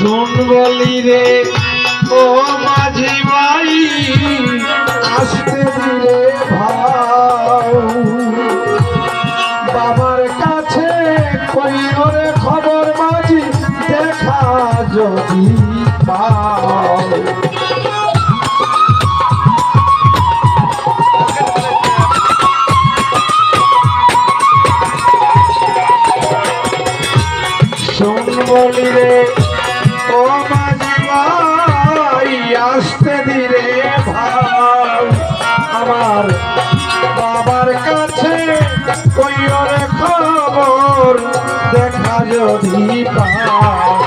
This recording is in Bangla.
শোন বলি রে ও মাঝি ভাই আসতে দিলে ভাই বাবার কাছে কই ওরে খবর মাঝি দেখা যদি পাও শোন বলি রে ও মাঝি ভাই আসতে দিলে ভাই আমার বাবার কাছে কই ওরে খবর দেখা যদি পাও